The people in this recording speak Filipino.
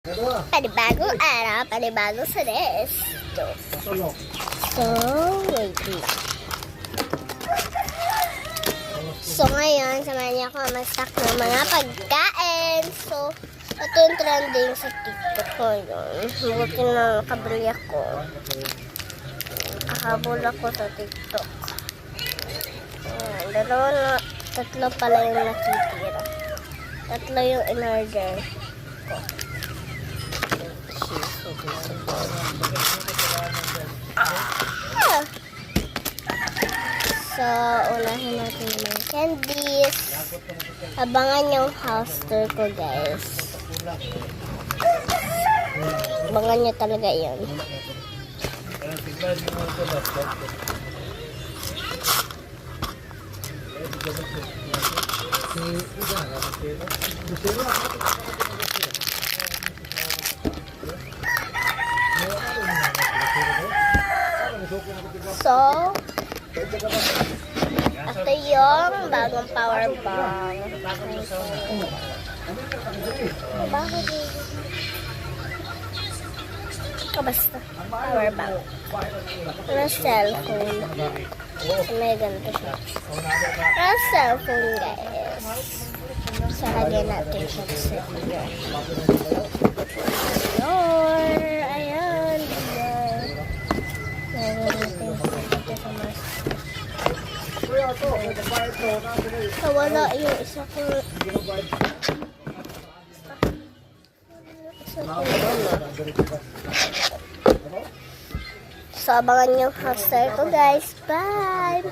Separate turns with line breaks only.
Panibagong araw, panibagong resto. So, wait lang. So, ngayon, samahan niya ako mag-stack ng mga pagkain. So, ito yung trending sa TikTok ko yun. Buti na nakabili ako. Kahabol ako sa TikTok. Ayan, tatlo pala yung nakitira. Tatlo yung in-order ko. So, unahin natin yung candies. Abangan yung house tour ko, guys. Abangan nyo talaga yun. So, ito yung bagong power bank. Bakit? Basta, power bank. Na cellphone. So, may ganito siya. Na cellphone, guys. So, lagyan natin siya sa here. Ayan. Wala yung isa ko. So, abangan yung house tour ko, guys. Bye!